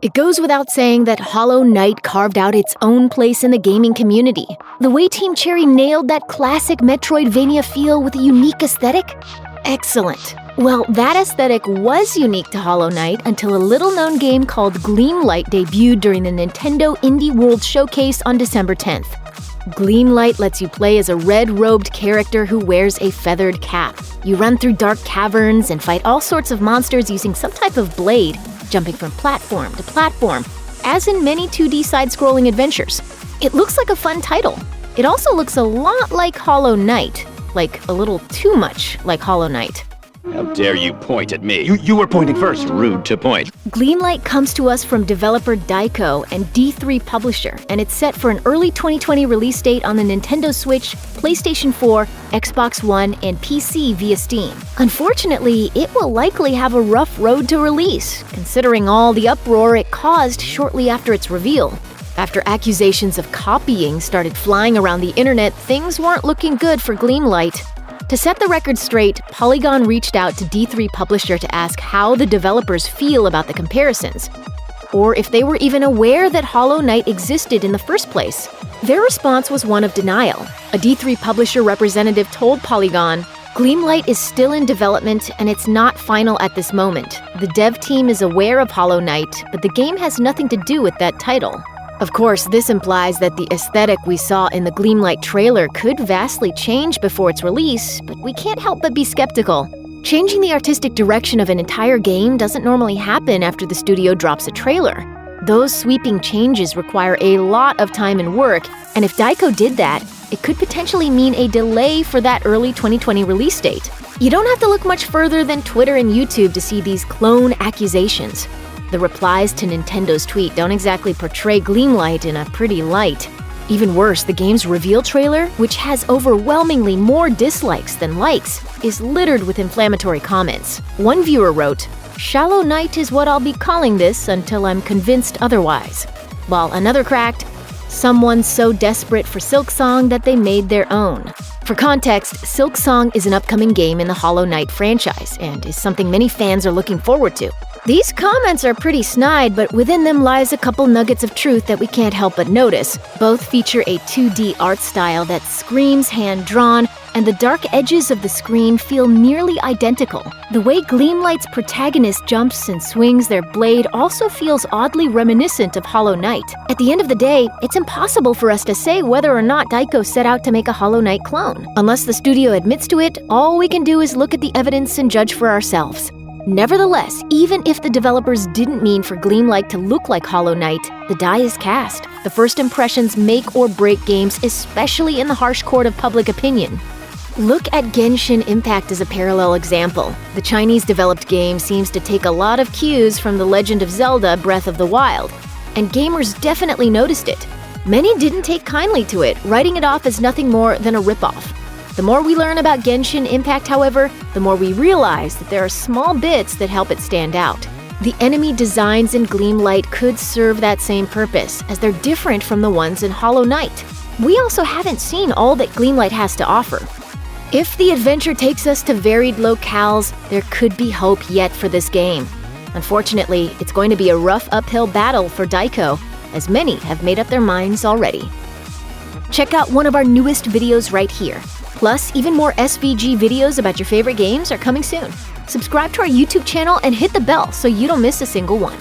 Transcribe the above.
It goes without saying that Hollow Knight carved out its own place in the gaming community. The way Team Cherry nailed that classic Metroidvania feel with a unique aesthetic? Excellent. Well, that aesthetic was unique to Hollow Knight until a little-known game called Gleamlight debuted during the Nintendo Indie World Showcase on December 10th. Gleamlight lets you play as a red-robed character who wears a feathered cap. You run through dark caverns and fight all sorts of monsters using some type of blade, jumping from platform to platform, as in many 2D side-scrolling adventures. It looks like a fun title. It also looks a lot like Hollow Knight, like a little too much like Hollow Knight. How dare you point at me? You were pointing first. Rude to point. Gleamlight comes to us from developer Daiko and D3 publisher, and it's set for an early 2020 release date on the Nintendo Switch, PlayStation 4, Xbox One, and PC via Steam. Unfortunately, it will likely have a rough road to release, considering all the uproar it caused shortly after its reveal. After accusations of copying started flying around the internet, things weren't looking good for Gleamlight. To set the record straight, Polygon reached out to D3 publisher to ask how the developers feel about the comparisons, or if they were even aware that Hollow Knight existed in the first place. Their response was one of denial. A D3 publisher representative told Polygon, "Gleamlight is still in development and it's not final at this moment. The dev team is aware of Hollow Knight, but the game has nothing to do with that title." Of course, this implies that the aesthetic we saw in the Gleamlight trailer could vastly change before its release, but we can't help but be skeptical. Changing the artistic direction of an entire game doesn't normally happen after the studio drops a trailer. Those sweeping changes require a lot of time and work, and if Daiko did that, it could potentially mean a delay for that early 2020 release date. You don't have to look much further than Twitter and YouTube to see these clone accusations. The replies to Nintendo's tweet don't exactly portray Gleamlight in a pretty light. Even worse, the game's reveal trailer, which has overwhelmingly more dislikes than likes, is littered with inflammatory comments. One viewer wrote, "Shallow Knight is what I'll be calling this until I'm convinced otherwise." While another cracked, "Someone so desperate for Silksong that they made their own." For context, Silksong is an upcoming game in the Hollow Knight franchise, and is something many fans are looking forward to. These comments are pretty snide, but within them lies a couple nuggets of truth that we can't help but notice. Both feature a 2D art style that screams hand-drawn, and the dark edges of the screen feel nearly identical. The way Gleamlight's protagonist jumps and swings their blade also feels oddly reminiscent of Hollow Knight. At the end of the day, it's impossible for us to say whether or not Daiko set out to make a Hollow Knight clone. Unless the studio admits to it, all we can do is look at the evidence and judge for ourselves. Nevertheless, even if the developers didn't mean for Gleamlight to look like Hollow Knight, the die is cast. The first impressions make or break games, especially in the harsh court of public opinion. Look at Genshin Impact as a parallel example. The Chinese-developed game seems to take a lot of cues from The Legend of Zelda: Breath of the Wild, and gamers definitely noticed it. Many didn't take kindly to it, writing it off as nothing more than a ripoff. The more we learn about Genshin Impact, however, the more we realize that there are small bits that help it stand out. The enemy designs in Gleamlight could serve that same purpose, as they're different from the ones in Hollow Knight. We also haven't seen all that Gleamlight has to offer. If the adventure takes us to varied locales, there could be hope yet for this game. Unfortunately, it's going to be a rough uphill battle for Daiko, as many have made up their minds already. Check out one of our newest videos right here. Plus, even more SVG videos about your favorite games are coming soon. Subscribe to our YouTube channel and hit the bell so you don't miss a single one.